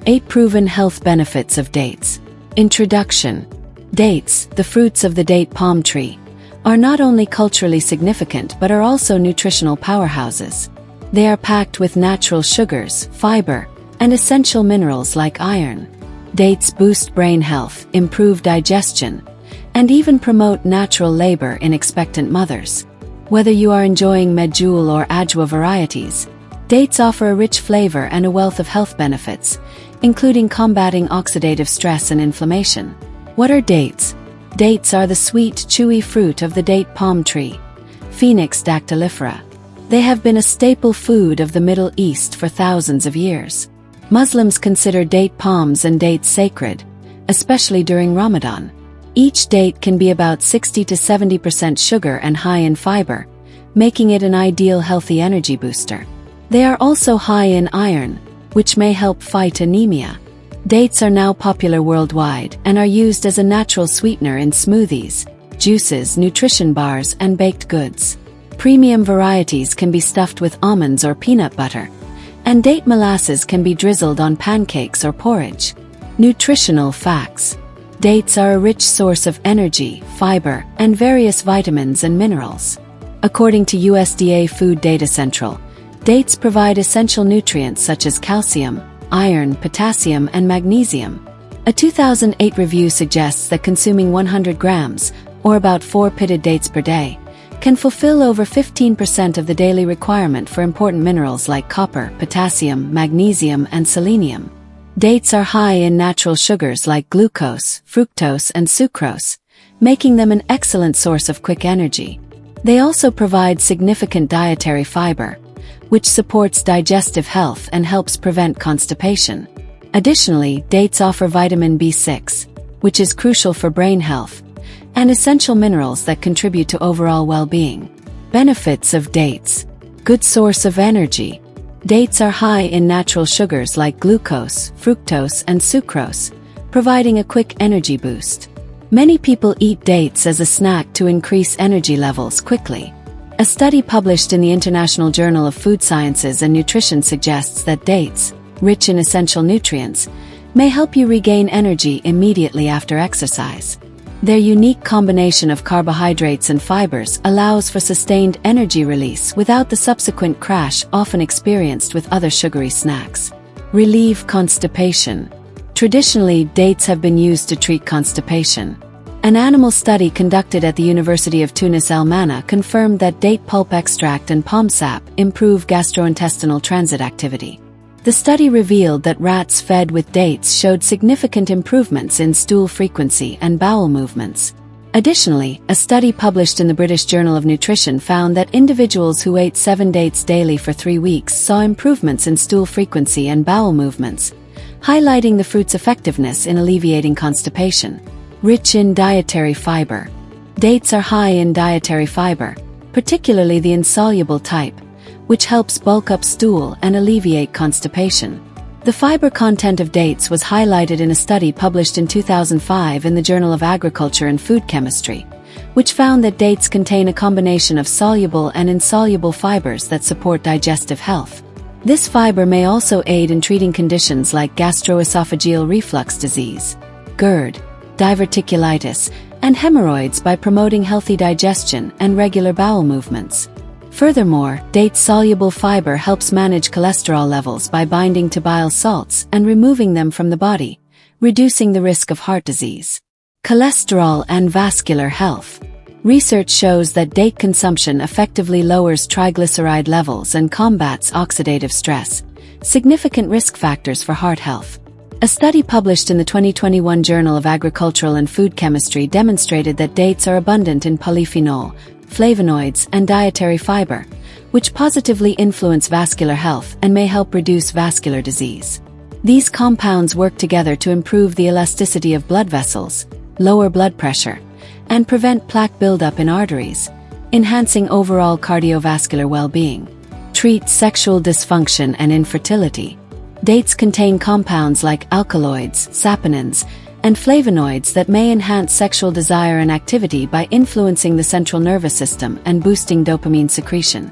8 Proven Health Benefits of Dates. Introduction. Dates, the fruits of the date palm tree, are not only culturally significant but are also nutritional powerhouses. They are packed with natural sugars, fiber, and essential minerals like iron. Dates boost brain health, improve digestion, and even promote natural labor in expectant mothers. Whether you are enjoying Medjool or Ajwa varieties, dates offer a rich flavor and a wealth of health benefits, including combating oxidative stress and inflammation. What are dates? Dates are the sweet, chewy fruit of the date palm tree, Phoenix dactylifera. They have been a staple food of the Middle East for thousands of years. Muslims consider date palms and dates sacred, especially during Ramadan. Each date can be about 60 to 70% sugar and high in fiber, making it an ideal healthy energy booster. They are also high in iron, which may help fight anemia. Dates are now popular worldwide and are used as a natural sweetener in smoothies, juices, nutrition bars, and baked goods. Premium varieties can be stuffed with almonds or peanut butter, and date molasses can be drizzled on pancakes or porridge. Nutritional facts. Dates are a rich source of energy, fiber, and various vitamins and minerals. According to USDA Food Data Central, dates provide essential nutrients such as calcium, iron, potassium, and magnesium. A 2008 review suggests that consuming 100 grams, or about 4 pitted dates per day, can fulfill over 15% of the daily requirement for important minerals like copper, potassium, magnesium, and selenium. Dates are high in natural sugars like glucose, fructose, and sucrose, making them an excellent source of quick energy. They also provide significant dietary fiber, which supports digestive health and helps prevent constipation. Additionally, dates offer vitamin B6, which is crucial for brain health, and essential minerals that contribute to overall well-being. Benefits of dates. Good source of energy. Dates are high in natural sugars like glucose, fructose, and sucrose, providing a quick energy boost. Many people eat dates as a snack to increase energy levels quickly. A study published in the International Journal of Food Sciences and Nutrition suggests that dates, rich in essential nutrients, may help you regain energy immediately after exercise. Their unique combination of carbohydrates and fibers allows for sustained energy release without the subsequent crash often experienced with other sugary snacks. Relieve constipation. Traditionally, dates have been used to treat constipation. An animal study conducted at the University of Tunis El Mana confirmed that date pulp extract and palm sap improve gastrointestinal transit activity. The study revealed that rats fed with dates showed significant improvements in stool frequency and bowel movements. Additionally, a study published in the British Journal of Nutrition found that individuals who ate 7 dates daily for 3 weeks saw improvements in stool frequency and bowel movements, highlighting the fruit's effectiveness in alleviating constipation. Rich in dietary fiber. Dates are high in dietary fiber, particularly the insoluble type, which helps bulk up stool and alleviate constipation. The fiber content of dates was highlighted in a study published in 2005 in the Journal of Agriculture and Food Chemistry, which found that dates contain a combination of soluble and insoluble fibers that support digestive health. This fiber may also aid in treating conditions like gastroesophageal reflux disease, GERD, diverticulitis, and hemorrhoids by promoting healthy digestion and regular bowel movements. Furthermore, date-soluble fiber helps manage cholesterol levels by binding to bile salts and removing them from the body, reducing the risk of heart disease. Cholesterol and vascular health. Research shows that date consumption effectively lowers triglyceride levels and combats oxidative stress, significant risk factors for heart health. A study published in the 2021 Journal of Agricultural and Food Chemistry demonstrated that dates are abundant in polyphenol, flavonoids, and dietary fiber, which positively influence vascular health and may help reduce vascular disease. These compounds work together to improve the elasticity of blood vessels, lower blood pressure, and prevent plaque buildup in arteries, enhancing overall cardiovascular well-being. Treat sexual dysfunction and infertility. Dates contain compounds like alkaloids, saponins, and flavonoids that may enhance sexual desire and activity by influencing the central nervous system and boosting dopamine secretion.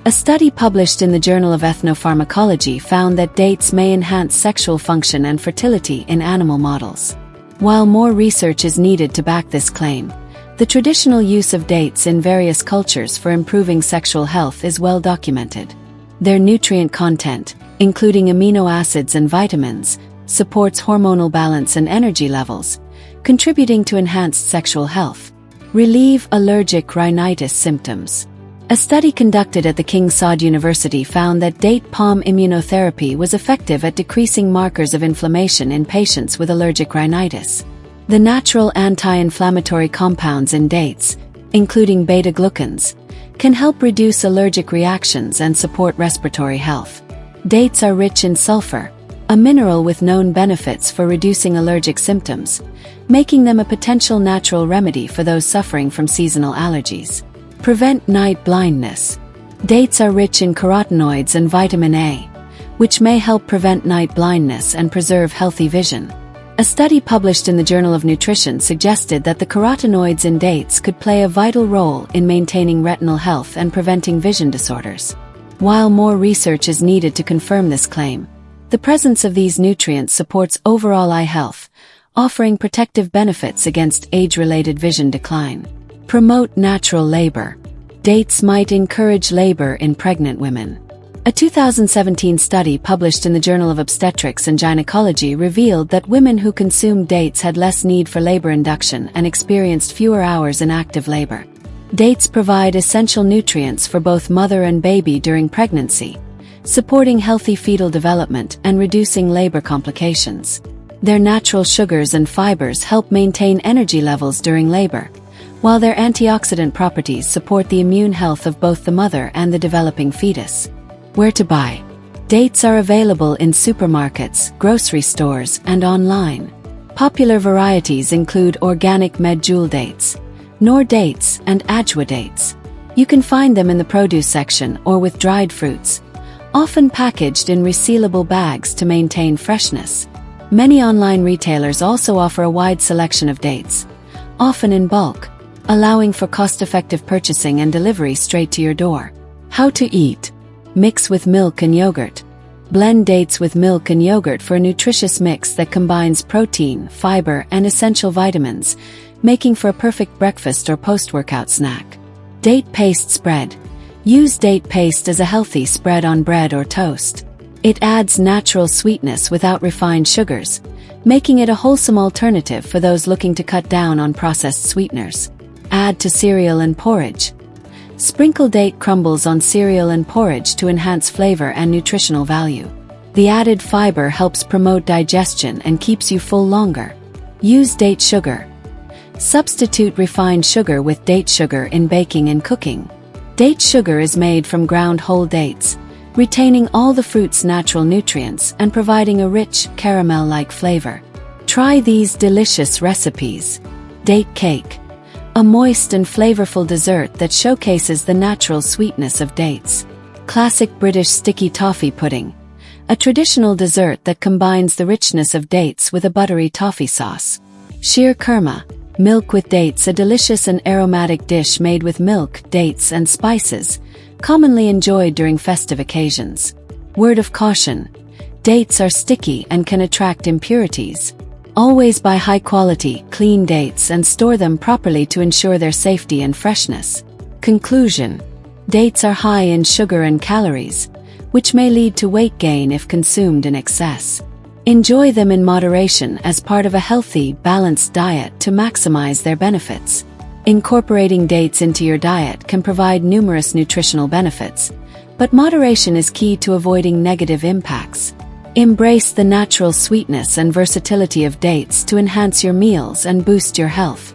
A study published in the Journal of Ethnopharmacology found that dates may enhance sexual function and fertility in animal models. While more research is needed to back this claim, the traditional use of dates in various cultures for improving sexual health is well documented. Their nutrient content, including amino acids and vitamins, supports hormonal balance and energy levels, contributing to enhanced sexual health. Relieve allergic rhinitis symptoms. A study conducted at the King Saud University found that date palm immunotherapy was effective at decreasing markers of inflammation in patients with allergic rhinitis. The natural anti-inflammatory compounds in dates, including beta-glucans, can help reduce allergic reactions and support respiratory health. Dates are rich in sulfur, a mineral with known benefits for reducing allergic symptoms, making them a potential natural remedy for those suffering from seasonal allergies. Prevent night blindness. Dates are rich in carotenoids and vitamin A, which may help prevent night blindness and preserve healthy vision. A study published in the Journal of Nutrition suggested that the carotenoids in dates could play a vital role in maintaining retinal health and preventing vision disorders. While more research is needed to confirm this claim, the presence of these nutrients supports overall eye health, offering protective benefits against age-related vision decline. Promote natural labor. Dates might encourage labor in pregnant women. A 2017 study published in the Journal of Obstetrics and Gynecology revealed that women who consumed dates had less need for labor induction and experienced fewer hours in active labor. Dates provide essential nutrients for both mother and baby during pregnancy, supporting healthy fetal development and reducing labor complications. Their natural sugars and fibers help maintain energy levels during labor, while their antioxidant properties support the immune health of both the mother and the developing fetus. Where to buy? Dates are available in supermarkets, grocery stores, and online. Popular varieties include organic Medjool dates, Noor dates, and Ajwa dates. You can find them in the produce section or with dried fruits, often packaged in resealable bags to maintain freshness. Many online retailers also offer a wide selection of dates, often in bulk, allowing for cost-effective purchasing and delivery straight to your door. How to eat? Mix with milk and yogurt. Blend dates with milk and yogurt for a nutritious mix that combines protein, fiber, and essential vitamins, making for a perfect breakfast or post-workout snack. Date paste spread. Use date paste as a healthy spread on bread or toast. It adds natural sweetness without refined sugars, making it a wholesome alternative for those looking to cut down on processed sweeteners. Add to cereal and porridge. Sprinkle date crumbles on cereal and porridge to enhance flavor and nutritional value. The added fiber helps promote digestion and keeps you full longer. Use date sugar. Substitute refined sugar with date sugar in baking and cooking. Date sugar is made from ground whole dates, retaining all the fruit's natural nutrients and providing a rich, caramel-like flavor. Try these delicious recipes. Date cake. A moist and flavorful dessert that showcases the natural sweetness of dates. Classic British sticky toffee pudding. A traditional dessert that combines the richness of dates with a buttery toffee sauce. Sheer kurma. Milk with dates, a delicious and aromatic dish made with milk, dates, and spices, commonly enjoyed during festive occasions. Word of caution: dates are sticky and can attract impurities. Always buy high-quality, clean dates and store them properly to ensure their safety and freshness. Conclusion: dates are high in sugar and calories, which may lead to weight gain if consumed in excess. Enjoy them in moderation as part of a healthy, balanced diet to maximize their benefits. Incorporating dates into your diet can provide numerous nutritional benefits, but moderation is key to avoiding negative impacts. Embrace the natural sweetness and versatility of dates to enhance your meals and boost your health.